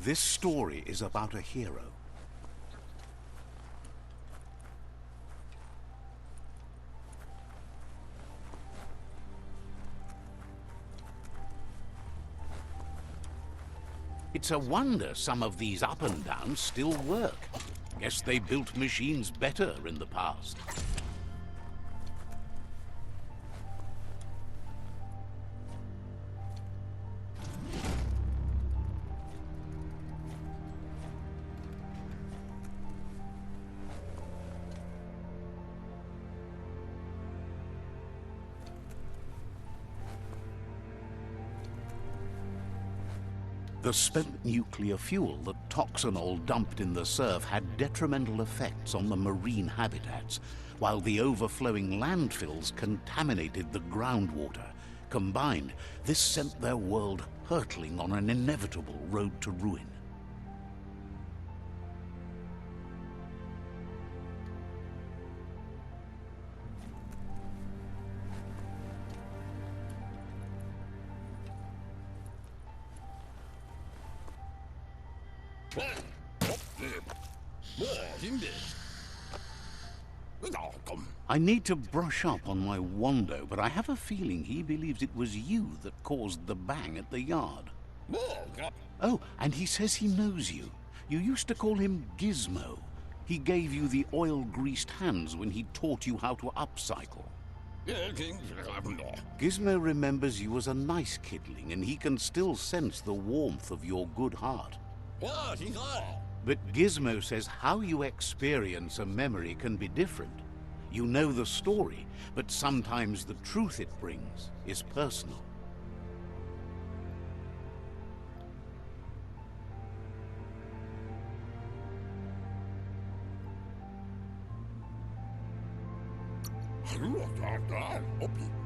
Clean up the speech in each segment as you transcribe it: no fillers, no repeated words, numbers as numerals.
This story is about a hero. It's a wonder some of these up and downs still work. Guess they built machines better in the past. The spent nuclear fuel that Toxanol dumped in the surf had detrimental effects on the marine habitats, while the overflowing landfills contaminated the groundwater. Combined, this sent their world hurtling on an inevitable road to ruin. I need to brush up on my Wando, but I have a feeling he believes it was you that caused the bang at the yard. Oh, and he says he knows you. You used to call him Gizmo. He gave you the oil-greased hands when he taught you how to upcycle. Gizmo remembers you as a nice kidling, and he can still sense the warmth of your good heart. But Gizmo says how you experience a memory can be different. You know the story, but sometimes the truth it brings is personal.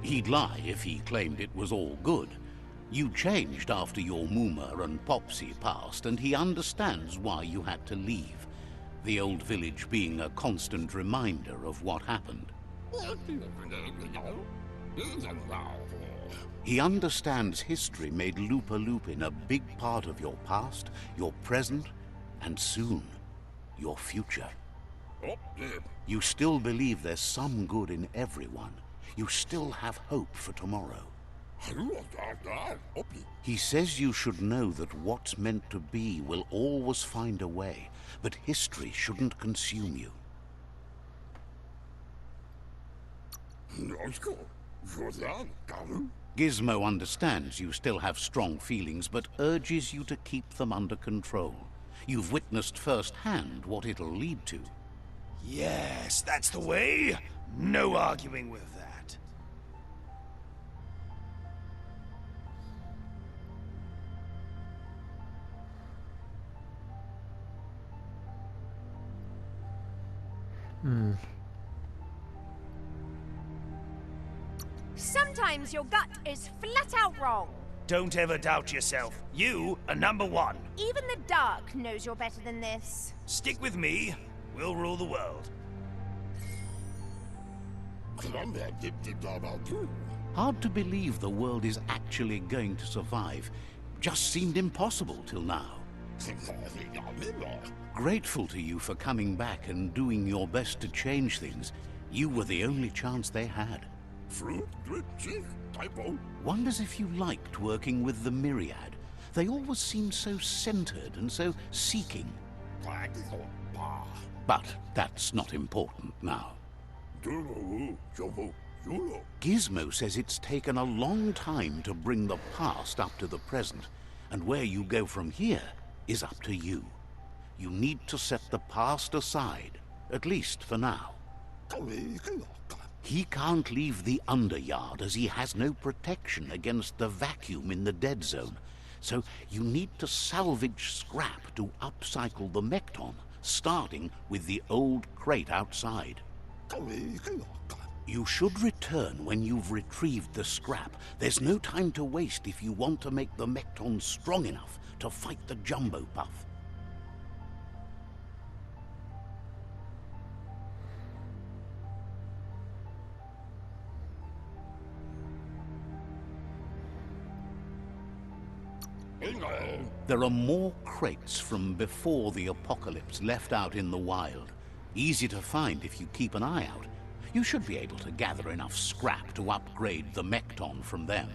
He'd lie if he claimed it was all good. You changed after your Mooma and Popsy passed, and he understands why you had to leave. The old village being a constant reminder of what happened. He understands history made Lupa Lupin a big part of your past, your present, and soon, your future. You still believe there's some good in everyone. You still have hope for tomorrow. He says you should know that what's meant to be will always find a way, but history shouldn't consume you. Gizmo understands you still have strong feelings, but urges you to keep them under control. You've witnessed firsthand what it'll lead to. Yes, that's the way. No arguing with that. Sometimes your gut is flat out wrong. Don't ever doubt yourself. You are number one. Even the dark knows you're better than this. Stick with me. We'll rule the world. Hard to believe the world is actually going to survive. Just seemed impossible till now. Grateful to you for coming back and doing your best to change things. You were the only chance they had. Wonders if you liked working with the Myriad. They always seemed so centered and so seeking. But that's not important now. Gizmo says it's taken a long time to bring the past up to the present, and where you go from here is up to you. You need to set the past aside, at least for now. He can't leave the Underyard as he has no protection against the vacuum in the dead zone. So you need to salvage scrap to upcycle the Mekton, starting with the old crate outside. You should return when you've retrieved the scrap. There's no time to waste if you want to make the Mekton strong enough to fight the Jumbo Puff. There are more crates from before the apocalypse left out in the wild. Easy to find if you keep an eye out. You should be able to gather enough scrap to upgrade the Mekton from them.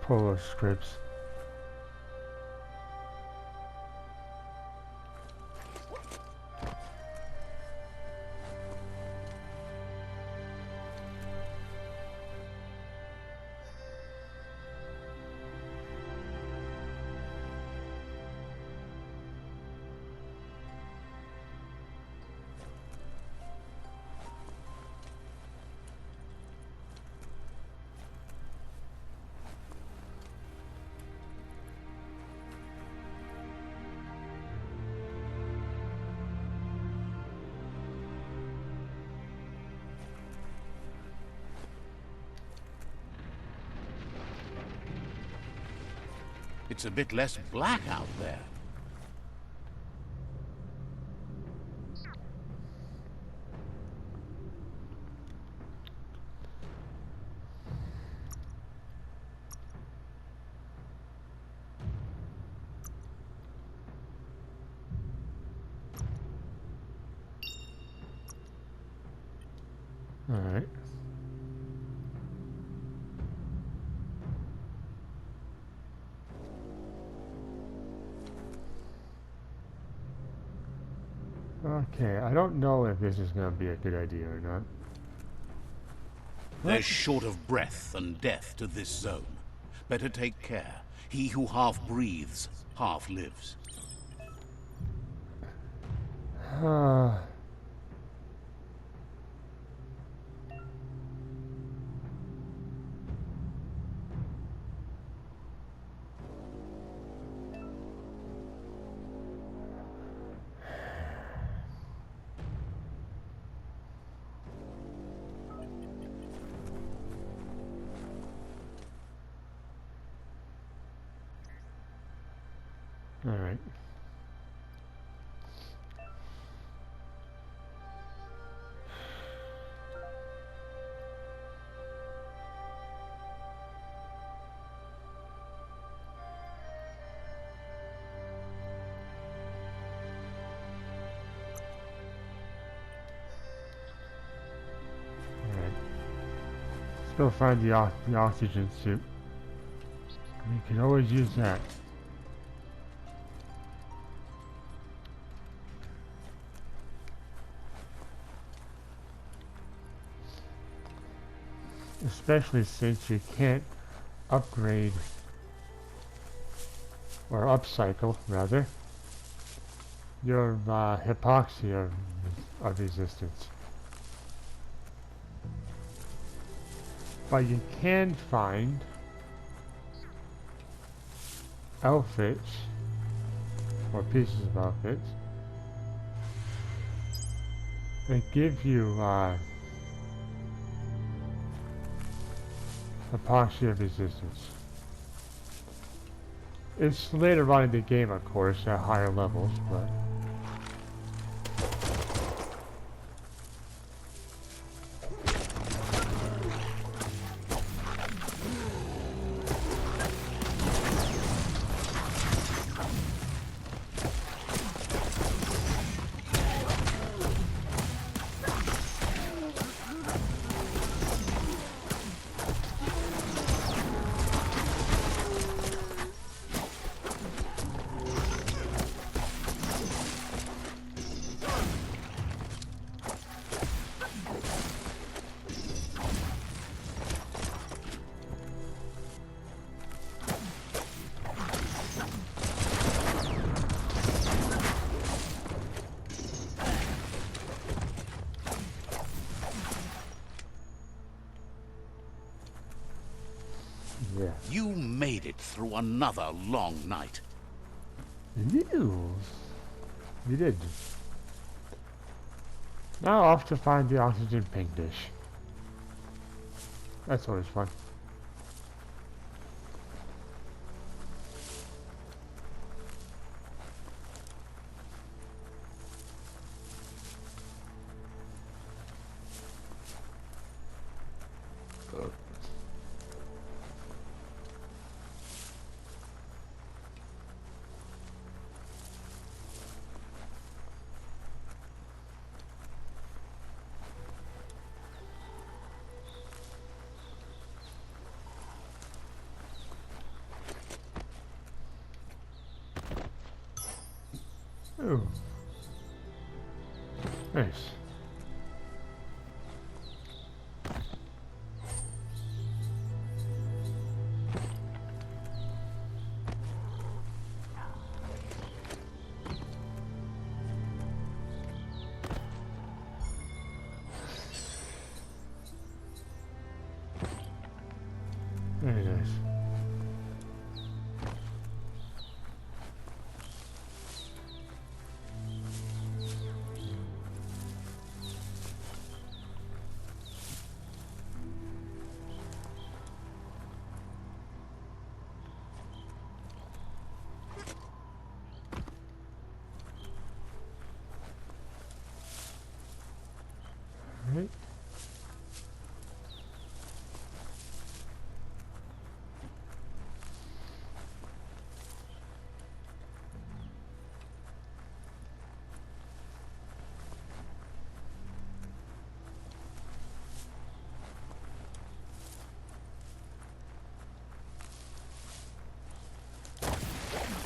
Polo scripts. It's a bit less black out there. All right. Okay, I don't know if this is going to be a good idea or not. They're short of breath and death to this zone. Better take care. He who half breathes, half lives. All right. Let's go find the oxygen suit. We can always use that. Especially since you can't upgrade or upcycle rather your hypoxia of resistance. But you can find outfits or pieces of outfits that give you hypoxia resistance. It's later on in the game, of course, at higher levels, but yeah. You made it through another long night. News. We did. Now off to find the oxygen pink dish. That's always fun. Oh. Nice. Very nice. Right.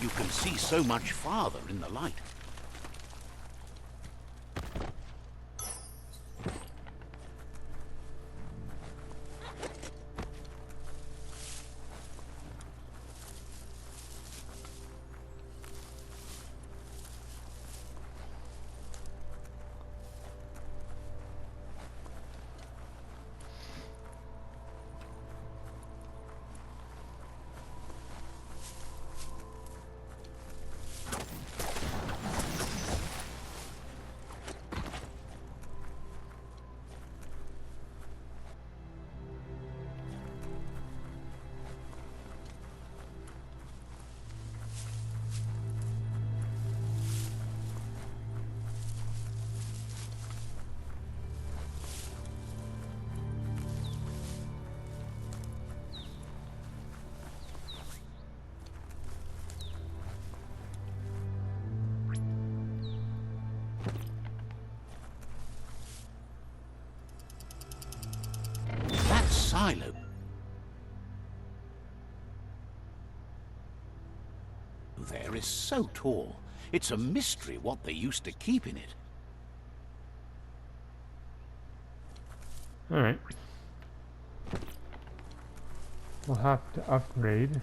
You can see so much farther in the light. That silo. There is so tall. It's a mystery what they used to keep in it. Alright. We'll have to upgrade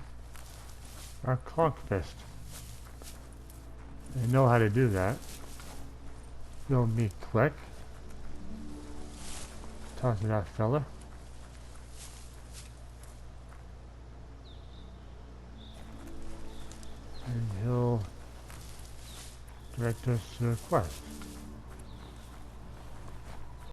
our clock fist. I know how to do that. You'll me click. Talk to that fella. And he'll direct us to a quest.